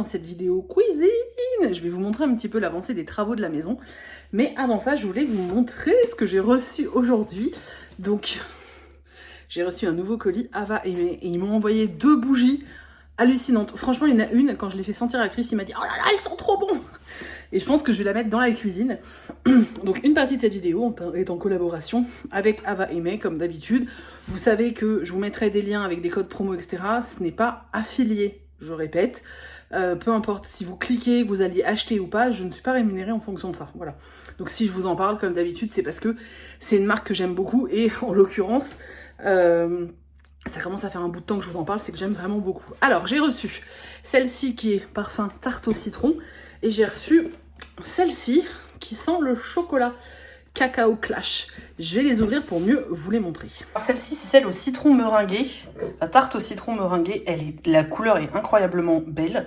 cette vidéo cuisine. Je vais vous montrer un petit peu l'avancée des travaux de la maison. Mais avant ça, je voulais vous montrer ce que j'ai reçu aujourd'hui. Donc, j'ai reçu un nouveau colis Ava et May, et ils m'ont envoyé 2 bougies hallucinantes. Franchement, il y en a une, quand je l'ai fait sentir à Chris, il m'a dit « Oh là là, elles sont trop bons !» Et je pense que je vais la mettre dans la cuisine. Donc une partie de cette vidéo est en collaboration avec Ava et May, comme d'habitude. Vous savez que je vous mettrai des liens avec des codes promo, etc. Ce n'est pas affilié, je répète. Peu importe si vous cliquez, vous alliez acheter ou pas, je ne suis pas rémunérée en fonction de ça. Voilà. Donc si je vous en parle, comme d'habitude, c'est parce que c'est une marque que j'aime beaucoup. Et en l'occurrence, ça commence à faire un bout de temps que je vous en parle, c'est que j'aime vraiment beaucoup. Alors, j'ai reçu celle-ci qui est parfum tarte au citron. Et j'ai reçu celle-ci qui sent le chocolat Cacao Clash. Je vais les ouvrir pour mieux vous les montrer. Alors celle-ci, c'est celle au citron meringué. La tarte au citron meringué, la couleur est incroyablement belle.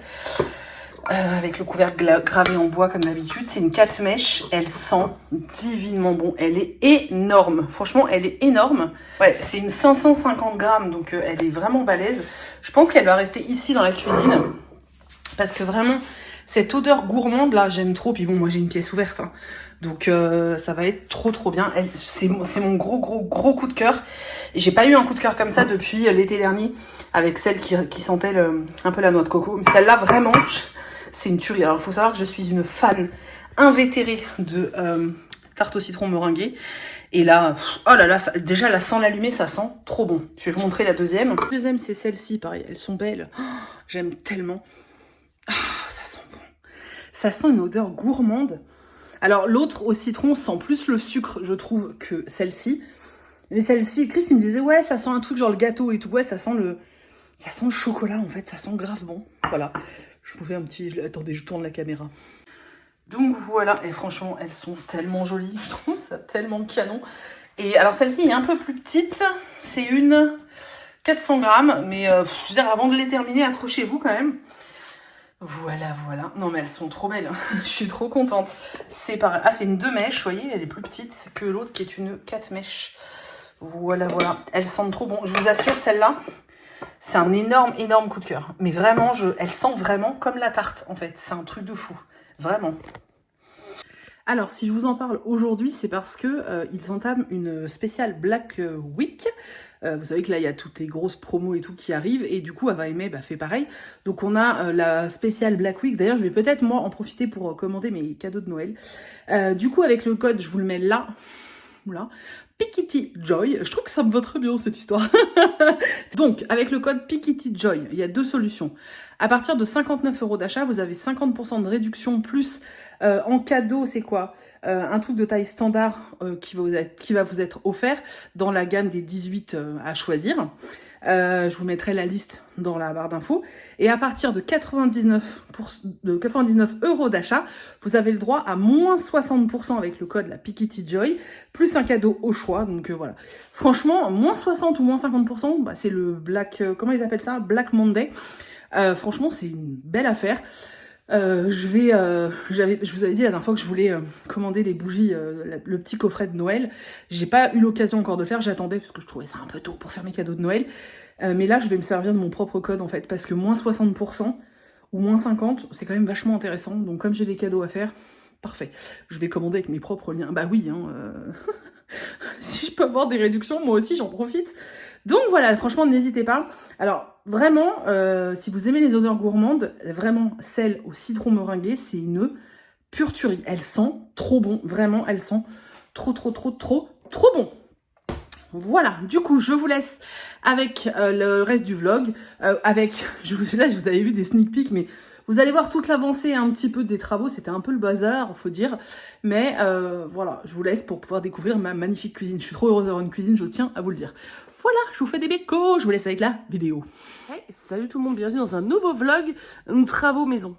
Avec le couvercle gravé en bois comme d'habitude. C'est une 4 mèches. Elle sent divinement bon. Elle est énorme. Franchement, elle est énorme. Ouais, c'est une 550 grammes, donc elle est vraiment balèze. Je pense qu'elle va rester ici dans la cuisine. Parce que vraiment... cette odeur gourmande là, j'aime trop. Puis bon, moi j'ai une pièce ouverte, hein. Donc ça va être trop bien. C'est mon gros coup de cœur. Et j'ai pas eu un coup de cœur comme ça depuis l'été dernier avec celle qui sentait un peu la noix de coco. Mais celle-là vraiment, c'est une tuerie. Alors il faut savoir que je suis une fan invétérée de tarte au citron meringuée. Et là, oh là là, déjà là sans l'allumer, ça sent trop bon. Je vais vous montrer la deuxième. La deuxième, c'est celle-ci, pareil. Elles sont belles. Oh, j'aime tellement. Ça sent une odeur gourmande. Alors, l'autre au citron sent plus le sucre, je trouve, que celle-ci. Mais celle-ci, Chris, il me disait, ouais, ça sent un truc genre le gâteau et tout. Ouais, ça sent le chocolat, en fait. Ça sent grave bon. Voilà. Je vous fais un petit... Attendez, je tourne la caméra. Donc, voilà. Et franchement, elles sont tellement jolies. Je trouve ça tellement canon. Et alors, celle-ci est un peu plus petite. C'est une 400 grammes. Mais, je veux dire, avant de les terminer, accrochez-vous quand même. Voilà. Non, mais elles sont trop belles. Je suis trop contente. C'est pareil. Ah, c'est une 2 mèches, vous voyez, elle est plus petite que l'autre qui est une 4 mèches. Voilà. Elles sentent trop bon. Je vous assure, celle-là, c'est un énorme coup de cœur. Mais vraiment, elle sent vraiment comme la tarte, en fait. C'est un truc de fou. Vraiment. Alors, si je vous en parle aujourd'hui, c'est parce que ils entament une spéciale Black Week. Vous savez que là, il y a toutes les grosses promos et tout qui arrivent. Et du coup, Ava et May fait pareil. Donc, on a la spéciale Black Week. D'ailleurs, je vais peut-être, moi, en profiter pour commander mes cadeaux de Noël. Du coup, avec le code, je vous le mets là. Voilà. Pikiti Joy. Je trouve que ça me va très bien, cette histoire. Donc, avec le code Pikiti Joy, il y a 2 solutions. À partir de 59 € d'achat, vous avez 50% de réduction plus en cadeau, c'est quoi un truc de taille standard qui va vous être offert dans la gamme des 18 à choisir. Je vous mettrai la liste dans la barre d'infos. Et à partir de 99 € d'achat, vous avez le droit à moins 60% avec le code la Pikiti Joy, plus un cadeau au choix. Donc voilà. Franchement, moins 60 ou moins 50%, c'est le Black... comment ils appellent ça? Black Monday. Franchement, c'est une belle affaire. Je vous avais dit la dernière fois que je voulais commander les bougies, le petit coffret de Noël. J'ai pas eu l'occasion encore de faire, j'attendais parce que je trouvais ça un peu tôt pour faire mes cadeaux de Noël. Mais là, je vais me servir de mon propre code en fait, parce que moins 60% ou moins 50%, c'est quand même vachement intéressant. Donc comme j'ai des cadeaux à faire, parfait. Je vais commander avec mes propres liens. Bah oui, hein, si je peux avoir des réductions, moi aussi j'en profite. Donc voilà, franchement, n'hésitez pas. Alors, vraiment, si vous aimez les odeurs gourmandes, vraiment, celle au citron meringué, c'est une pure tuerie. Elle sent trop bon, vraiment, elle sent trop bon. Voilà, du coup, je vous laisse avec le reste du vlog. Là, je vous avais vu des sneak peeks, mais vous allez voir toute l'avancée un petit peu des travaux. C'était un peu le bazar, faut dire. Mais voilà, je vous laisse pour pouvoir découvrir ma magnifique cuisine. Je suis trop heureuse d'avoir une cuisine, je tiens à vous le dire. Voilà, je vous fais des bécos, je vous laisse avec la vidéo. Hey, salut tout le monde, bienvenue dans un nouveau vlog, travaux maison.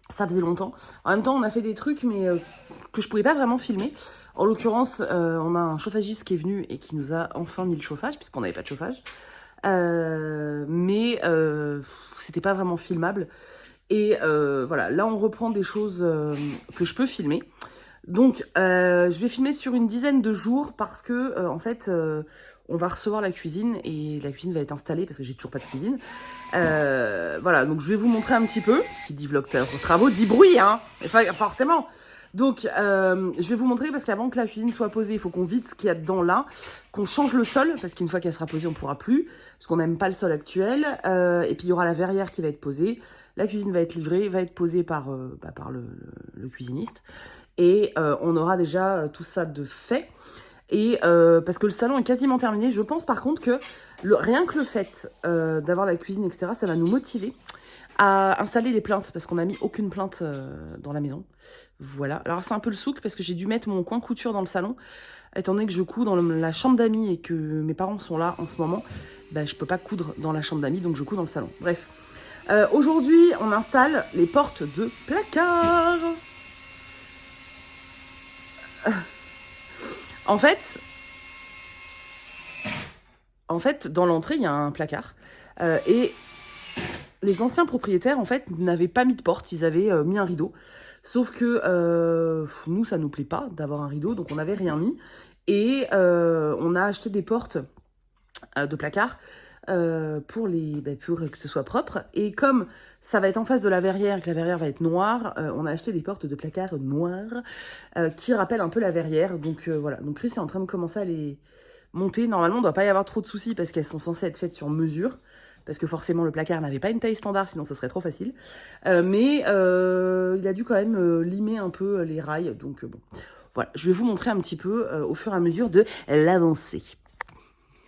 Ça faisait longtemps. En même temps, on a fait des trucs, mais que je pouvais pas vraiment filmer. En l'occurrence, on a un chauffagiste qui est venu et qui nous a enfin mis le chauffage, puisqu'on n'avait pas de chauffage. Mais c'était pas vraiment filmable. Et voilà, là on reprend des choses que je peux filmer. Donc je vais filmer sur une dizaine de jours parce que en fait on va recevoir la cuisine et la cuisine va être installée parce que j'ai toujours pas de cuisine. Voilà, donc je vais vous montrer un petit peu. Qui dit vlog travaux dit bruit, hein, enfin, forcément. Donc, je vais vous montrer parce qu'avant que la cuisine soit posée, il faut qu'on vide ce qu'il y a dedans là, qu'on change le sol parce qu'une fois qu'elle sera posée, on pourra plus parce qu'on n'aime pas le sol actuel. Et puis il y aura la verrière qui va être posée. La cuisine va être livrée, va être posée par le cuisiniste et on aura déjà tout ça de fait. Et parce que le salon est quasiment terminé, je pense par contre que rien que le fait d'avoir la cuisine, etc., ça va nous motiver à installer les plaintes, parce qu'on n'a mis aucune plainte dans la maison. Voilà. Alors c'est un peu le souk, parce que j'ai dû mettre mon coin couture dans le salon, étant donné que je couds dans la chambre d'amis et que mes parents sont là en ce moment, ben, je peux pas coudre dans la chambre d'amis, donc je couds dans le salon. Bref. Aujourd'hui, on installe les portes de placard. En fait, dans l'entrée, il y a un placard. Et les anciens propriétaires, en fait, n'avaient pas mis de porte. Ils avaient mis un rideau. Sauf que nous, ça nous plaît pas d'avoir un rideau. Donc, on n'avait rien mis. Et on a acheté des portes de placard pour que ce soit propre. Et comme ça va être en face de la verrière et que la verrière va être noire, on a acheté des portes de placard noires qui rappellent un peu la verrière. Donc voilà, donc Chris est en train de commencer à les monter. Normalement, il ne doit pas y avoir trop de soucis parce qu'elles sont censées être faites sur mesure. Parce que forcément, le placard n'avait pas une taille standard, sinon ce serait trop facile. Mais il a dû quand même limer un peu les rails. Donc bon, voilà, je vais vous montrer un petit peu au fur et à mesure de l'avancée.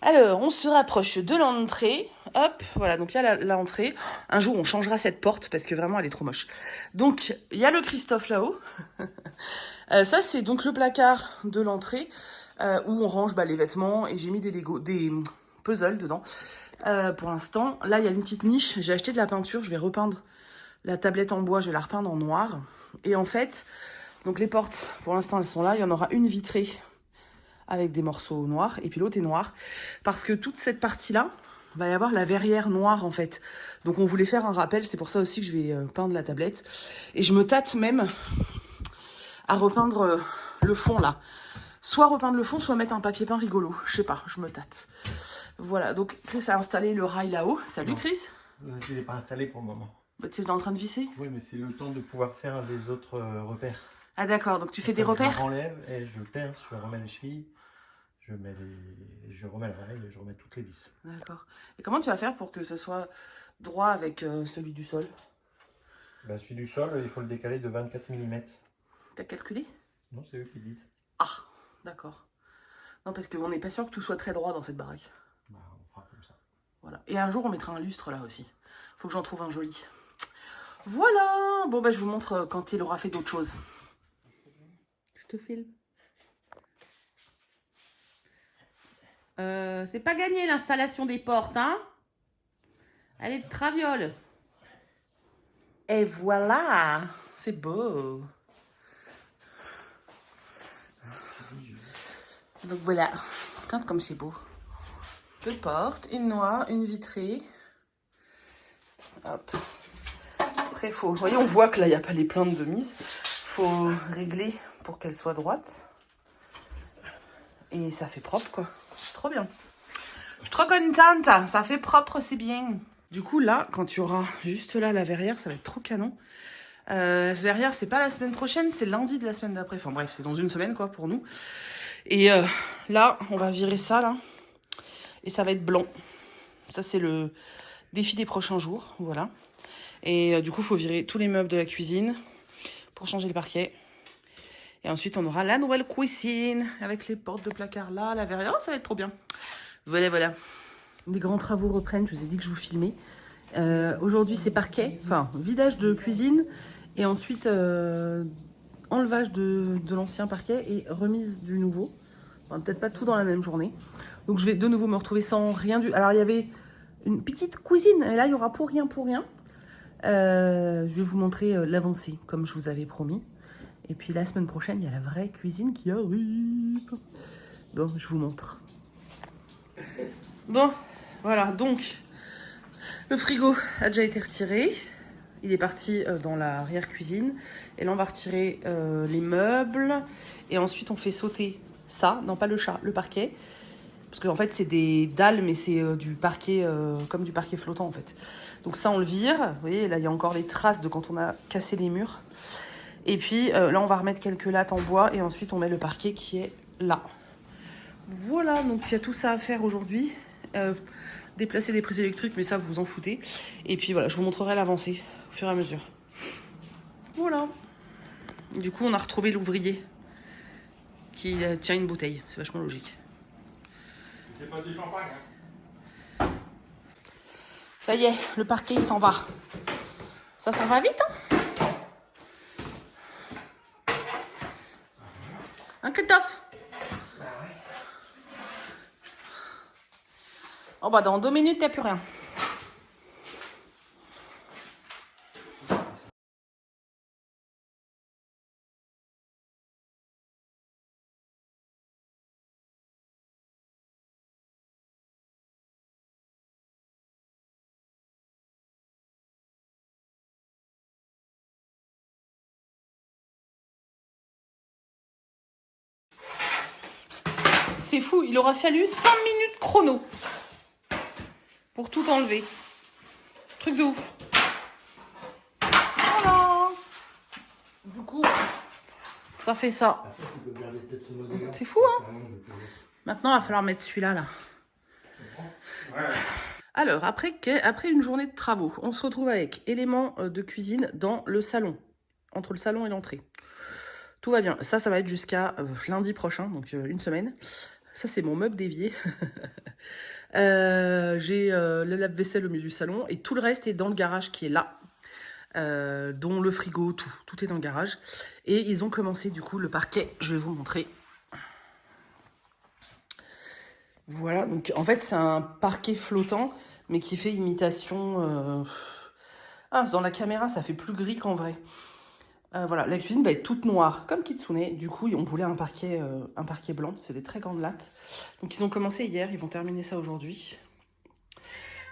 Alors, on se rapproche de l'entrée. Hop, voilà, donc il y a l'entrée. Un jour, on changera cette porte parce que vraiment, elle est trop moche. Donc, il y a le Christophe là-haut. Ça, c'est donc le placard de l'entrée où on range les vêtements. Et j'ai mis des puzzles dedans. Pour l'instant, là, il y a une petite niche. J'ai acheté de la peinture. Je vais repeindre la tablette en bois. Je vais la repeindre en noir. Et en fait, donc les portes, pour l'instant, elles sont là. Il y en aura une vitrée avec des morceaux noirs, et puis l'autre est noir, parce que toute cette partie-là, va y avoir la verrière noire, en fait. Donc on voulait faire un rappel, c'est pour ça aussi que je vais peindre la tablette, et je me tâte même à repeindre le fond, là. Soit repeindre le fond, soit mettre un papier peint rigolo, je sais pas, je me tâte. Voilà, donc Chris a installé le rail là-haut. Salut Chris. Je ne l'ai pas installé pour le moment. Bah, tu es en train de visser? Oui, mais c'est le temps de pouvoir faire les autres repères. Ah d'accord, donc tu fais des repères? Je renlève et je perce, je remets les chevilles, je remets le rail et je remets toutes les vis. D'accord. Et comment tu vas faire pour que ce soit droit avec celui du sol? Bah, celui du sol, il faut le décaler de 24 mm. T'as calculé? Non, c'est eux qui disent. Ah, d'accord. Non, parce qu'on n'est pas sûr que tout soit très droit dans cette baraque. Bah, on fera comme ça. Voilà. Et un jour, on mettra un lustre là aussi. Faut que j'en trouve un joli. Voilà. Bon, bah, je vous montre quand il aura fait d'autres choses. Je te filme. C'est pas gagné l'installation des portes, hein? Elle est de traviole. Et voilà. C'est beau. Donc voilà. Regarde comme c'est beau. Deux portes, une noire, une vitrée. Hop. Après, vous voyez, on voit que là, il n'y a pas les plaintes de mise. Faut régler pour qu'elle soit droite. Et ça fait propre, quoi. C'est trop bien. Je suis trop contente. Ça fait propre, c'est bien. Du coup, là, quand tu auras juste là la verrière, ça va être trop canon. Cette verrière, c'est pas la semaine prochaine, c'est lundi de la semaine d'après. Enfin bref, c'est dans une semaine, quoi, pour nous. Et là, on va virer ça, là. Et ça va être blanc. Ça, c'est le défi des prochains jours. Voilà. Et du coup, il faut virer tous les meubles de la cuisine pour changer le parquet. Et ensuite, on aura la nouvelle cuisine avec les portes de placard là, la verrière. Oh, ça va être trop bien. Voilà, voilà. Les grands travaux reprennent. Je vous ai dit que je vous filmais. Aujourd'hui, c'est parquet. Enfin, vidage de cuisine. Et ensuite, enlevage de l'ancien parquet et remise du nouveau. Enfin, peut-être pas tout dans la même journée. Donc, je vais de nouveau me retrouver sans rien du... Alors, il y avait une petite cuisine. Et là, il y aura pour rien, pour rien. Je vais vous montrer l'avancée, comme je vous avais promis. Et puis la semaine prochaine, il y a la vraie cuisine qui arrive. Bon, je vous montre. Bon, voilà, donc, le frigo a déjà été retiré. Il est parti dans l'arrière-cuisine. Et là, on va retirer les meubles. Et ensuite, on fait sauter ça, non pas le chat, le parquet. Parce qu'en fait, c'est des dalles, mais c'est du parquet, comme du parquet flottant, en fait. Donc ça, on le vire. Vous voyez, là, il y a encore les traces de quand on a cassé les murs. Et puis, là, on va remettre quelques lattes en bois. Et ensuite, on met le parquet qui est là. Voilà, donc il y a tout ça à faire aujourd'hui. Déplacer des prises électriques, mais ça, vous vous en foutez. Et puis, voilà, je vous montrerai l'avancée au fur et à mesure. Voilà. Du coup, on a retrouvé l'ouvrier qui tient une bouteille. C'est vachement logique. C'est pas du champagne, hein. Ça y est, le parquet, il s'en va. Ça s'en va vite, hein? Hein, Christophe? Bah ouais. Oh bah, dans 2 minutes, t'as plus rien. C'est fou, il aura fallu 5 minutes chrono pour tout enlever. Truc de ouf. Voilà. Du coup, ça fait ça. Après, tu peux garder peut-être ce modèle-là. C'est fou, hein? Maintenant, il va falloir mettre celui-là, là. Ouais. Alors, après une journée de travaux, on se retrouve avec éléments de cuisine dans le salon, entre le salon et l'entrée. Tout va bien. Ça va être jusqu'à lundi prochain, donc une semaine. Ça, c'est mon meuble d'évier. J'ai le lave-vaisselle au milieu du salon et tout le reste est dans le garage qui est là. Dont le frigo, tout est dans le garage. Et ils ont commencé du coup le parquet, je vais vous montrer. Voilà, donc en fait c'est un parquet flottant, mais qui fait imitation... Ah, dans la caméra ça fait plus gris qu'en vrai. Voilà, la cuisine va être toute noire, comme Kitsune. Du coup, on voulait un parquet blanc, c'est des très grandes lattes. Donc ils ont commencé hier, ils vont terminer ça aujourd'hui.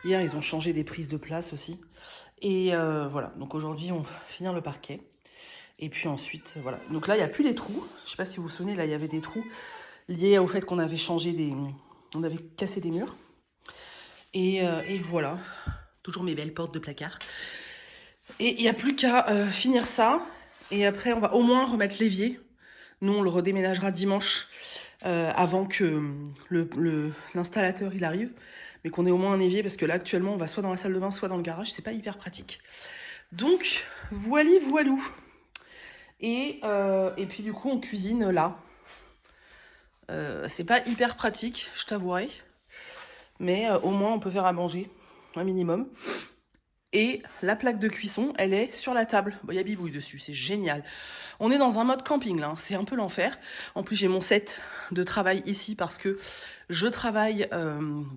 Hier, ils ont changé des prises de place aussi. Et voilà, donc aujourd'hui, on va finir le parquet. Et puis ensuite, voilà. Donc là, il n'y a plus les trous. Je ne sais pas si vous vous souvenez, là, il y avait des trous liés au fait qu'on avait on avait cassé des murs. Et voilà, toujours mes belles portes de placard. Et il n'y a plus qu'à finir ça. Et après, on va au moins remettre l'évier. Nous, on le redéménagera dimanche avant que l'installateur il arrive. Mais qu'on ait au moins un évier parce que là, actuellement, on va soit dans la salle de bain, soit dans le garage. C'est pas hyper pratique. Donc, voilou. Et puis, du coup, on cuisine là. C'est pas hyper pratique, je t'avouerai. Mais au moins, on peut faire à manger, un minimum. Et la plaque de cuisson, elle est sur la table. Bon, il y a bibouille dessus, c'est génial. On est dans un mode camping, là. C'est un peu l'enfer. En plus, j'ai mon set de travail ici parce que je travaille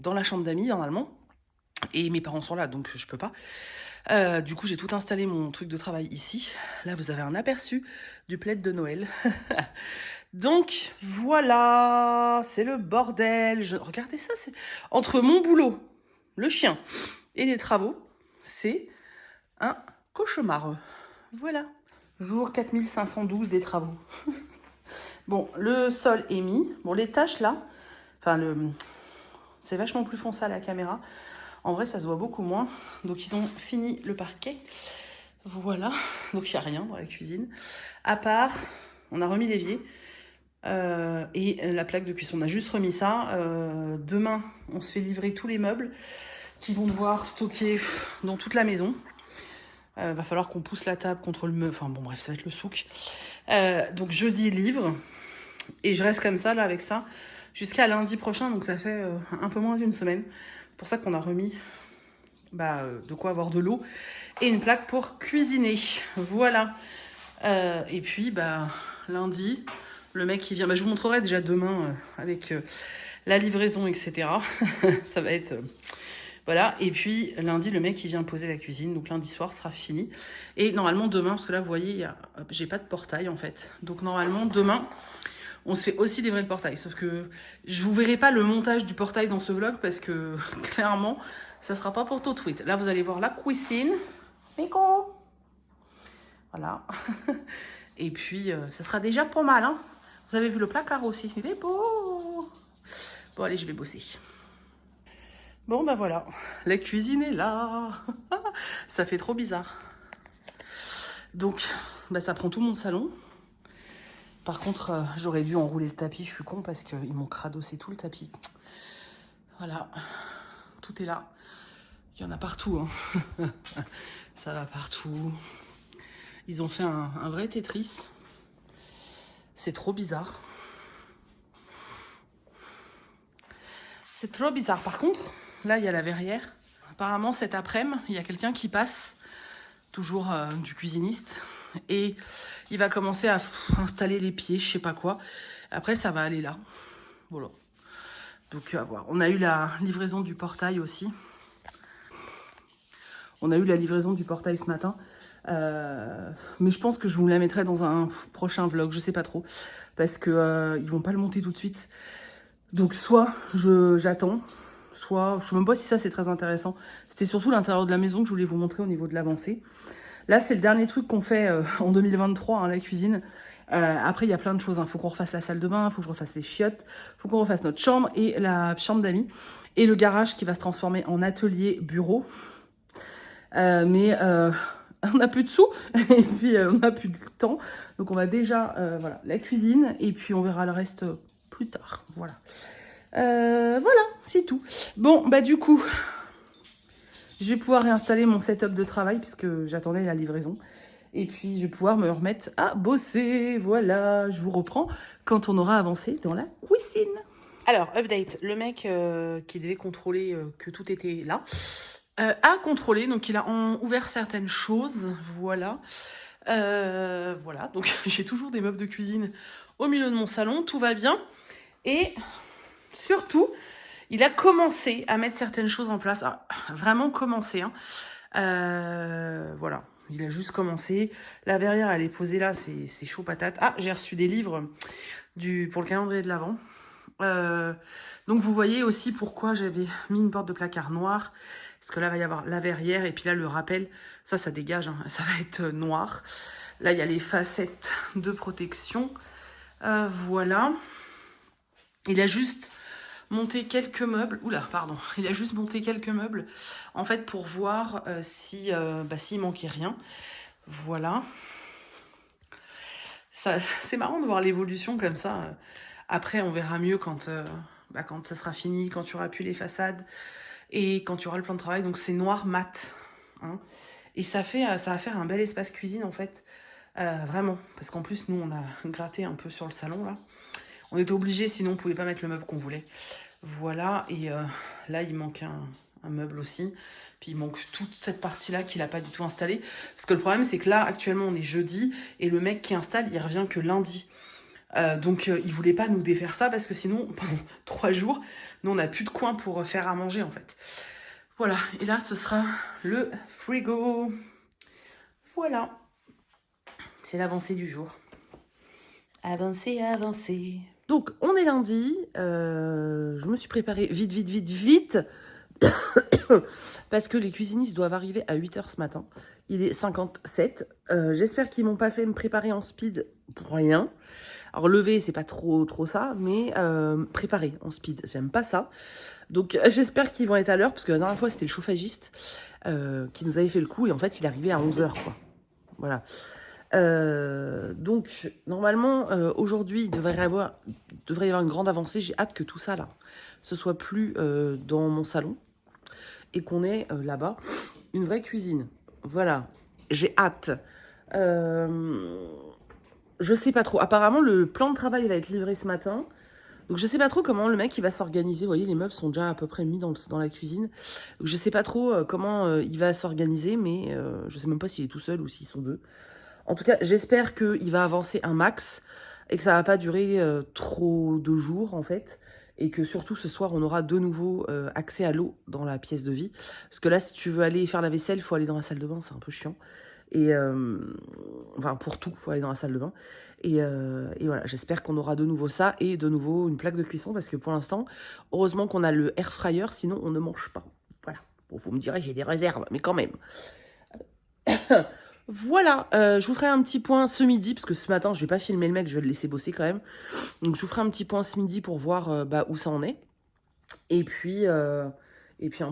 dans la chambre d'amis, normalement. Et mes parents sont là, donc je peux pas. Du coup, j'ai tout installé mon truc de travail ici. Là, vous avez un aperçu du plaid de Noël. Donc, voilà. C'est le bordel. Regardez ça, c'est... Entre mon boulot, le chien et les travaux, c'est un cauchemar. Voilà. Jour 4512 des travaux. Bon, le sol est mis. Bon, les taches là, enfin, c'est vachement plus foncé à la caméra. En vrai, ça se voit beaucoup moins. Donc, ils ont fini le parquet. Voilà. Donc, il n'y a rien dans la cuisine. À part, on a remis l'évier. Et la plaque de cuisson, on a juste remis ça. Demain, on se fait livrer tous les meubles qui vont devoir stocker dans toute la maison. Va falloir qu'on pousse la table contre le meuble. Enfin bon, bref, ça va être le souk. Donc jeudi, livre. Et je reste comme ça, là, avec ça, jusqu'à lundi prochain. Donc ça fait un peu moins d'une semaine. C'est pour ça qu'on a remis de quoi avoir de l'eau et une plaque pour cuisiner. Voilà. Et puis, lundi, le mec qui vient... je vous montrerai déjà demain avec la livraison, etc. Ça va être... Voilà, et puis lundi, le mec, il vient poser la cuisine. Donc lundi soir, sera fini. Et normalement, demain, parce que là, vous voyez, j'ai pas de portail, en fait. Donc normalement, demain, on se fait aussi livrer le portail. Sauf que je vous verrai pas le montage du portail dans ce vlog, parce que, clairement, ça sera pas pour tout de suite. Là, vous allez voir la cuisine. Miko. Voilà. Et puis, ça sera déjà pas mal, hein. Vous avez vu le placard aussi. Il est beau. Bon, allez, je vais bosser. Bon, bah voilà, la cuisine est là. Ça fait trop bizarre. Donc, bah, ça prend tout mon salon. Par contre, j'aurais dû enrouler le tapis, je suis con parce qu'ils m'ont cradossé tout le tapis. Voilà, tout est là. Il y en a partout, hein. Ça va partout. Ils ont fait un vrai Tetris. C'est trop bizarre. C'est trop bizarre. Par contre, là, il y a la verrière. Apparemment, cet après-midi, il y a quelqu'un qui passe, toujours du cuisiniste, et il va commencer à installer les pieds, je sais pas quoi. Après, ça va aller là. Voilà. Donc, à voir. On a eu la livraison du portail aussi. On a eu la livraison du portail ce matin. Mais je pense que je vous la mettrai dans un prochain vlog, je sais pas trop. Parce que ils vont pas le monter tout de suite. Donc soit j'attends, soit je sais même pas si ça c'est très intéressant. C'était surtout l'intérieur de la maison que je voulais vous montrer au niveau de l'avancée. Là c'est le dernier truc qu'on fait en 2023, hein, la cuisine. Après il y a plein de choses, hein. Faut qu'on refasse la salle de bain, faut que je refasse les chiottes, faut qu'on refasse notre chambre et la chambre d'amis. Et le garage qui va se transformer en atelier bureau. Mais on n'a plus de sous et puis on n'a plus de temps. Donc on va déjà, voilà, la cuisine et puis on verra le reste plus tard. Voilà. Voilà, c'est tout. Bon, bah du coup, je vais pouvoir réinstaller mon setup de travail puisque j'attendais la livraison. Et puis, je vais pouvoir me remettre à bosser. Voilà, je vous reprends quand on aura avancé dans la cuisine. Alors, update. Le mec qui devait contrôler que tout était là a contrôlé. Donc, il a ouvert certaines choses. Voilà. Voilà. Donc, j'ai toujours des meubles de cuisine au milieu de mon salon. Tout va bien. Et surtout, il a commencé à mettre certaines choses en place. Ah, vraiment commencé. Hein. Voilà. Il a juste commencé. La verrière, elle est posée là. C'est chaud patate. Ah, j'ai reçu des livres pour le calendrier de l'Avent. Donc, vous voyez aussi pourquoi j'avais mis une porte de placard noire. Parce que là, il va y avoir la verrière. Et puis là, le rappel, ça dégage. Hein. Ça va être noir. Là, il y a les facettes de protection. Voilà. Il a juste monté quelques meubles. Oula, pardon. Il a juste monté quelques meubles, en fait, pour voir s'il manquait rien. Voilà. C'est marrant de voir l'évolution comme ça. Après, on verra mieux quand ça sera fini, quand tu auras pu les façades et quand tu auras le plan de travail. Donc, c'est noir mat. Hein. Et ça va faire un bel espace cuisine, en fait. Vraiment. Parce qu'en plus, nous, on a gratté un peu sur le salon, là. On était obligés, sinon on pouvait pas mettre le meuble qu'on voulait. Voilà, et là, il manque un meuble aussi. Puis il manque toute cette partie-là qu'il n'a pas du tout installée. Parce que le problème, c'est que là, actuellement, on est jeudi, et le mec qui installe, il revient que lundi. Donc, il voulait pas nous défaire ça, parce que sinon, pendant 3 jours, nous, on n'a plus de coin pour faire à manger, en fait. Voilà, et là, ce sera le frigo. Voilà. C'est l'avancée du jour. Avancée, avancée. Donc, on est lundi. Je me suis préparée vite. Parce que les cuisinistes doivent arriver à 8h ce matin. Il est 57. J'espère qu'ils m'ont pas fait me préparer en speed pour rien. Alors, lever, c'est pas trop ça. Mais préparer en speed, j'aime pas ça. Donc, j'espère qu'ils vont être à l'heure. Parce que la dernière fois, c'était le chauffagiste qui nous avait fait le coup. Et en fait, il est arrivé à 11h, quoi. Voilà. Donc normalement aujourd'hui il devrait y avoir une grande avancée. J'ai hâte que tout ça là ce soit plus dans mon salon et qu'on ait là-bas une vraie cuisine. Voilà, j'ai hâte. Je sais pas trop, apparemment le plan de travail va être livré ce matin, donc je sais pas trop comment le mec il va s'organiser. Vous voyez, les meubles sont déjà à peu près mis dans la cuisine, donc je sais pas trop comment il va s'organiser, mais je sais même pas s'il est tout seul ou s'ils sont deux. En tout cas, j'espère qu'il va avancer un max et que ça va pas durer trop de jours, en fait. Et que surtout, ce soir, on aura de nouveau accès à l'eau dans la pièce de vie. Parce que là, si tu veux aller faire la vaisselle, il faut aller dans la salle de bain, c'est un peu chiant. Et enfin, pour tout, il faut aller dans la salle de bain. Et voilà, j'espère qu'on aura de nouveau ça et de nouveau une plaque de cuisson. Parce que pour l'instant, heureusement qu'on a le air fryer, sinon on ne mange pas. Voilà. Bon, vous me direz, j'ai des réserves, mais quand même. Voilà, je vous ferai un petit point ce midi, parce que ce matin, je vais pas filmer le mec, je vais le laisser bosser quand même. Donc, je vous ferai un petit point ce midi pour voir où ça en est. Et puis un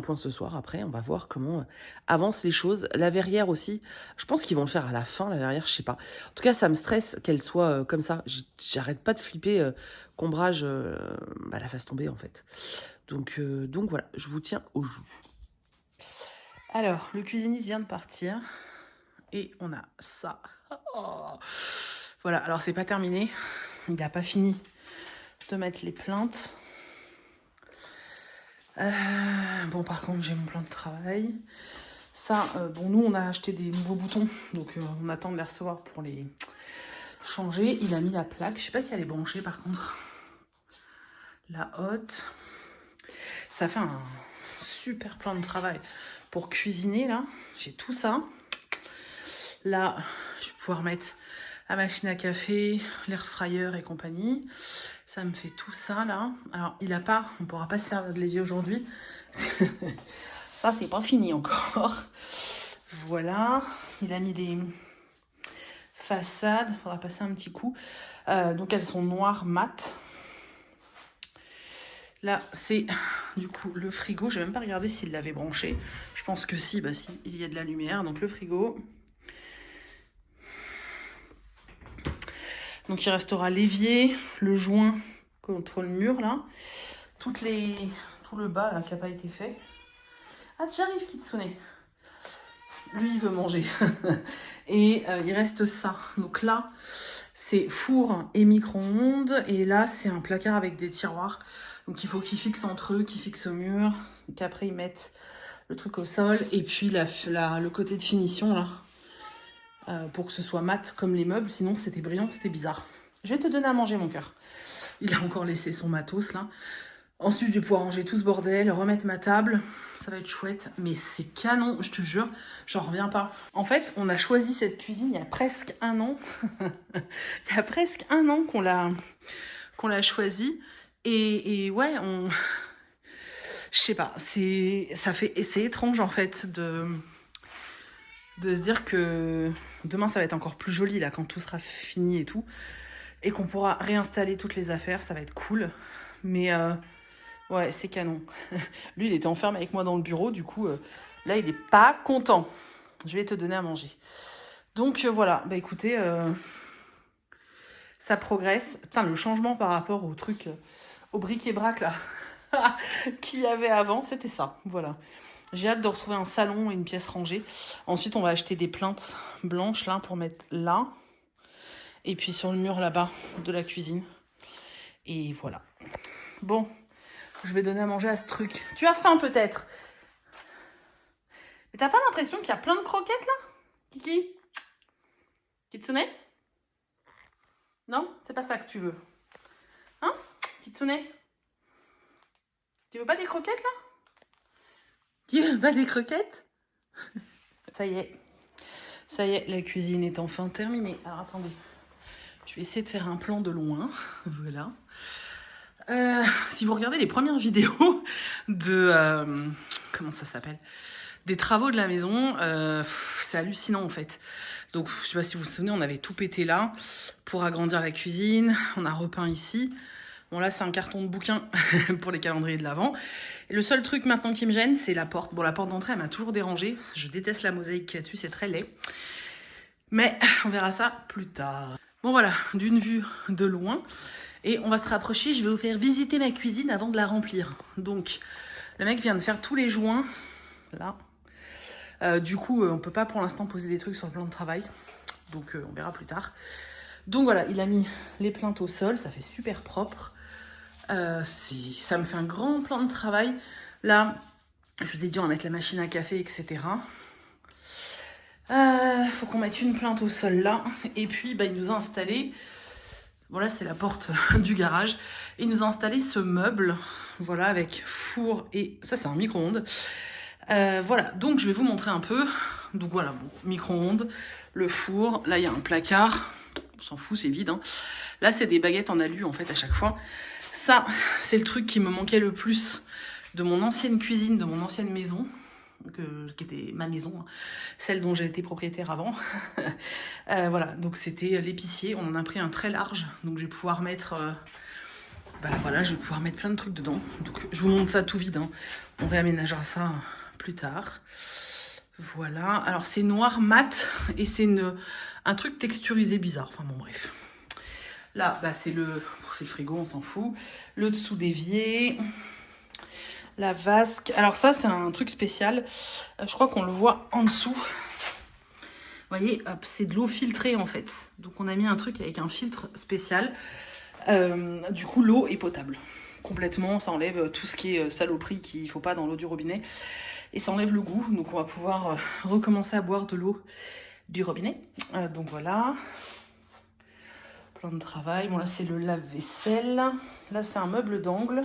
point ce soir. Après, on va voir comment avancent les choses. La verrière aussi, je pense qu'ils vont le faire à la fin, la verrière, je sais pas. En tout cas, ça me stresse qu'elle soit comme ça. J'arrête pas de flipper qu'Ombrage la fasse tomber, en fait. Donc voilà, je vous tiens au jus. Alors, le cuisiniste vient de partir. Et on a ça. Oh. Voilà, alors c'est pas terminé. Il n'a pas fini de mettre les plaintes. Bon, par contre, j'ai mon plan de travail. Ça, nous, on a acheté des nouveaux boutons. Donc, on attend de les recevoir pour les changer. Il a mis la plaque. Je sais pas si elle est branchée, par contre. La haute. Ça fait un super plan de travail pour cuisiner, là. J'ai tout ça. Là, je vais pouvoir mettre la machine à café, l'air fryer et compagnie. Ça me fait tout ça, là. Alors, on pourra pas se servir de l'évier aujourd'hui. Ça, c'est pas fini encore. Voilà. Il a mis les façades. Il faudra passer un petit coup. Donc, elles sont noires mat. Là, c'est du coup le frigo. Je n'ai même pas regardé s'il l'avait branché. Je pense que si, si, il y a de la lumière. Donc, le frigo. Donc il restera l'évier, le joint contre le mur là, tout le bas là qui n'a pas été fait. Ah, j'arrive Kitsune. Lui il veut manger. Et il reste ça. Donc là c'est four et micro-ondes et là c'est un placard avec des tiroirs. Donc il faut qu'ils fixent entre eux, qu'ils fixent au mur, qu'après ils mettent le truc au sol et puis le côté de finition là. Pour que ce soit mat comme les meubles, sinon c'était brillant, c'était bizarre. Je vais te donner à manger, mon cœur. Il a encore laissé son matos, là. Ensuite, je vais pouvoir ranger tout ce bordel, remettre ma table. Ça va être chouette, mais c'est canon, je te jure, j'en reviens pas. En fait, on a choisi cette cuisine il y a presque 1 an. Il y a presque 1 an qu'on l'a choisie. Et ouais, je sais pas, c'est étrange, en fait, de se dire que demain ça va être encore plus joli là quand tout sera fini et tout et qu'on pourra réinstaller toutes les affaires, ça va être cool, mais ouais c'est canon. Lui il était enfermé avec moi dans le bureau, du coup là il est pas content. Je vais te donner à manger, donc voilà, écoutez, ça progresse. Putain, le changement par rapport au truc au bric-et-brac là qu'il y avait avant, c'était ça, voilà. J'ai hâte de retrouver un salon et une pièce rangée. Ensuite, on va acheter des plaintes blanches là pour mettre là. Et puis sur le mur là-bas de la cuisine. Et voilà. Bon, je vais donner à manger à ce truc. Tu as faim peut-être? Mais t'as pas l'impression qu'il y a plein de croquettes là, Kiki? Kitsune? Non? C'est pas ça que tu veux. Hein, Kitsune? Tu veux pas des croquettes là? Tu veux pas des croquettes? Ça y est, la cuisine est enfin terminée. Alors attendez, je vais essayer de faire un plan de loin. Voilà. Si vous regardez les premières vidéos de... comment ça s'appelle? Des travaux de la maison, c'est hallucinant en fait. Donc je sais pas si vous vous souvenez, on avait tout pété là pour agrandir la cuisine. On a repeint ici. Bon là c'est un carton de bouquin pour les calendriers de l'Avent. Et le seul truc maintenant qui me gêne, c'est la porte. Bon, la porte d'entrée elle m'a toujours dérangée. Je déteste la mosaïque qu'il y a dessus, c'est très laid. Mais on verra ça plus tard. Bon voilà, d'une vue de loin. Et on va se rapprocher, je vais vous faire visiter ma cuisine avant de la remplir. Donc le mec vient de faire tous les joints. Là. Du coup, on peut pas pour l'instant poser des trucs sur le plan de travail. Donc on verra plus tard. Donc voilà, il a mis les plaintes au sol, ça fait super propre. Ça me fait un grand plan de travail. Là, je vous ai dit, on va mettre la machine à café, etc. Faut qu'on mette une plainte au sol là. Et puis, il nous a installé... Voilà, c'est la porte du garage. Et il nous a installé ce meuble, voilà, avec four et... Ça, c'est un micro-ondes. Voilà, donc je vais vous montrer un peu. Donc voilà, bon, micro-ondes, le four. Là, il y a un placard. On s'en fout, c'est vide. Hein. Là, c'est des baguettes en alu, en fait, à chaque fois. Ça, c'est le truc qui me manquait le plus de mon ancienne cuisine, de mon ancienne maison, qui était ma maison, hein, celle dont j'ai été propriétaire avant. Voilà, donc c'était l'épicier. On en a pris un très large, donc je vais pouvoir mettre bah voilà, je vais pouvoir mettre plein de trucs dedans. Donc je vous montre ça tout vide, hein. On réaménagera ça plus tard. Voilà, alors c'est noir mat et c'est un truc texturisé bizarre. Enfin bon, bref. Là, bah, c'est le frigo, on s'en fout. Le dessous d'évier. La vasque. Alors ça, c'est un truc spécial. Je crois qu'on le voit en dessous. Vous voyez, c'est de l'eau filtrée en fait. Donc on a mis un truc avec un filtre spécial. Du coup, l'eau est potable. Complètement, ça enlève tout ce qui est saloperie qu'il ne faut pas dans l'eau du robinet. Et ça enlève le goût. Donc on va pouvoir recommencer à boire de l'eau du robinet. Donc voilà. Plan de travail. Bon là, c'est le lave-vaisselle. Là, c'est un meuble d'angle.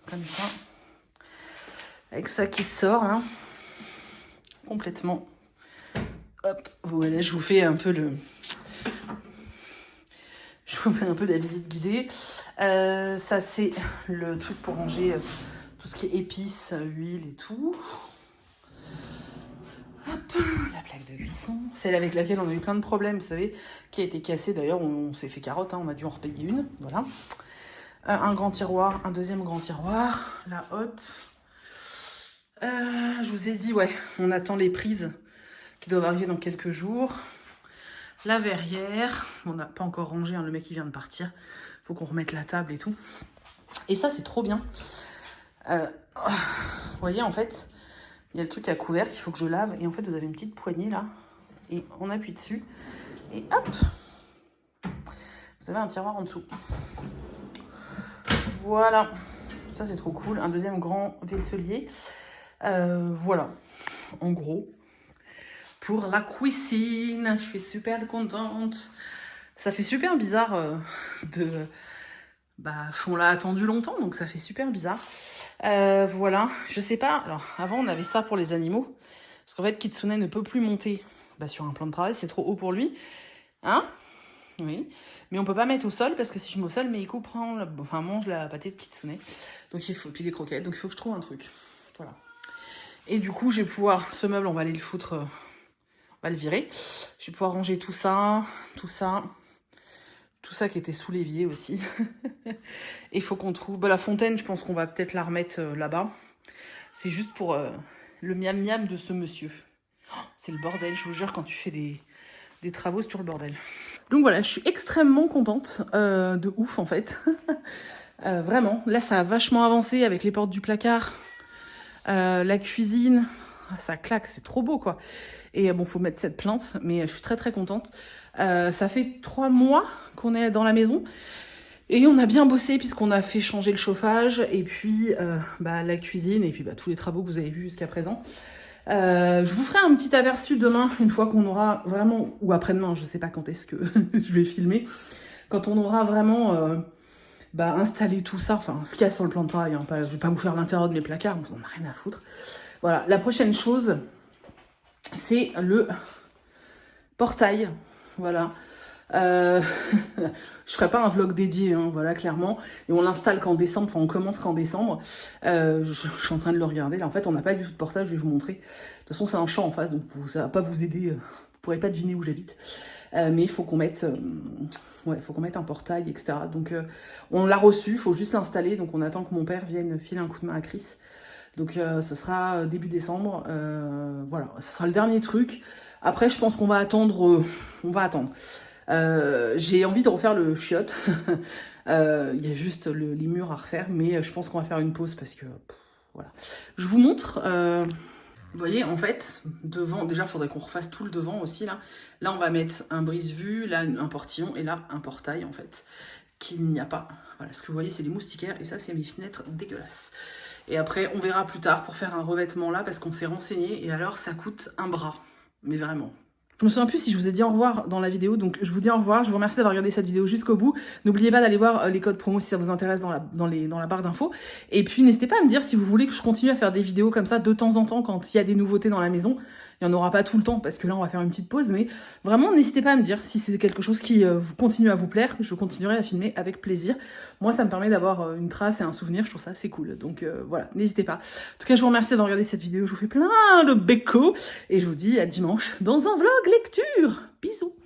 Comme ça. Avec ça qui sort là. Complètement. Hop, voilà, je vous fais un peu la visite guidée. Ça, c'est le truc pour ranger tout ce qui est épices, huile et tout. Hop, la plaque de cuisson. Celle avec laquelle on a eu plein de problèmes, vous savez, qui a été cassée. D'ailleurs, on s'est fait carotte, hein, on a dû en repayer une. Voilà. Un grand tiroir, un deuxième grand tiroir. La hotte. Je vous ai dit, ouais, on attend les prises qui doivent arriver dans quelques jours. La verrière, on n'a pas encore rangé, hein, le mec il vient de partir. Faut qu'on remette la table et tout. Et ça, c'est trop bien. Vous voyez, en fait, il y a le truc à couvercle qu'il faut que je lave. Et en fait, vous avez une petite poignée là. Et on appuie dessus. Et hop, vous avez un tiroir en dessous. Voilà. Ça, c'est trop cool. Un deuxième grand vaisselier. Voilà. En gros. Pour la cuisine, je suis super contente. Ça fait super bizarre on l'a attendu longtemps, donc ça fait super bizarre. Voilà, je sais pas. Alors, avant, on avait ça pour les animaux. Parce qu'en fait, Kitsune ne peut plus monter sur un plan de travail, c'est trop haut pour lui. Hein? Oui. Mais on peut pas mettre au sol, parce que si je mets au sol, Meiko mange la pâtée de Kitsune. Donc, puis les croquettes. Donc, il faut que je trouve un truc. Voilà. Et du coup, je vais pouvoir... Ce meuble, on va aller le foutre... on va le virer. Je vais pouvoir ranger tout ça qui était sous l'évier aussi. Et il faut qu'on trouve... la fontaine, je pense qu'on va peut-être la remettre là-bas. C'est juste pour le miam-miam de ce monsieur. Oh, c'est le bordel, je vous jure, quand tu fais des travaux, c'est toujours le bordel. Donc voilà, je suis extrêmement contente, de ouf en fait. Vraiment, là ça a vachement avancé avec les portes du placard. La cuisine, ça claque, c'est trop beau quoi. Et bon, faut mettre cette plainte, mais je suis très très contente. Ça fait 3 mois qu'on est dans la maison. Et on a bien bossé puisqu'on a fait changer le chauffage. Et puis la cuisine. Et puis tous les travaux que vous avez vus jusqu'à présent. Je vous ferai un petit aperçu demain, une fois qu'on aura vraiment... Ou après-demain, je sais pas quand est-ce que je vais filmer. Quand on aura vraiment... installé tout ça. Enfin, ce qu'il y a sur le plan de travail. Hein, je vais pas vous faire l'intérieur de mes placards. On en a rien à foutre. Voilà, la prochaine chose... c'est le portail, voilà. Je ferai pas un vlog dédié, hein, voilà, clairement. Et on l'installe qu'en décembre, enfin on commence qu'en décembre. Je suis en train de le regarder, là en fait on n'a pas du tout de portail, je vais vous montrer. De toute façon c'est un champ en face, donc ça va pas vous aider, vous pourrez pas deviner où j'habite. Mais il faut qu'on mette, faut qu'on mette un portail, etc. Donc on l'a reçu, il faut juste l'installer, donc on attend que mon père vienne filer un coup de main à Chris. Donc ce sera début décembre, voilà, ce sera le dernier truc. Après, je pense qu'on va attendre, j'ai envie de refaire le chiotte. Il y a juste les murs à refaire, mais je pense qu'on va faire une pause parce que, voilà. Je vous montre, vous voyez, en fait, devant, déjà, il faudrait qu'on refasse tout le devant aussi, là. Là, on va mettre un brise-vue, là, un portillon, et là, un portail, en fait, qu'il n'y a pas. Voilà, ce que vous voyez, c'est les moustiquaires, et ça, c'est mes fenêtres dégueulasses. Et après, on verra plus tard pour faire un revêtement là, parce qu'on s'est renseigné, et alors, ça coûte un bras. Mais vraiment. Je me souviens plus si je vous ai dit au revoir dans la vidéo, donc je vous dis au revoir, je vous remercie d'avoir regardé cette vidéo jusqu'au bout. N'oubliez pas d'aller voir les codes promo si ça vous intéresse dans la barre d'infos. Et puis n'hésitez pas à me dire si vous voulez que je continue à faire des vidéos comme ça de temps en temps quand il y a des nouveautés dans la maison. Il n'y en aura pas tout le temps parce que là on va faire une petite pause, mais vraiment n'hésitez pas à me dire si c'est quelque chose qui continue à vous plaire, je continuerai à filmer avec plaisir. Moi ça me permet d'avoir une trace et un souvenir, je trouve ça c'est cool, donc voilà, n'hésitez pas. En tout cas je vous remercie d'avoir regardé cette vidéo, je vous fais plein de bécos et je vous dis à dimanche dans un vlog lecture. Bisous.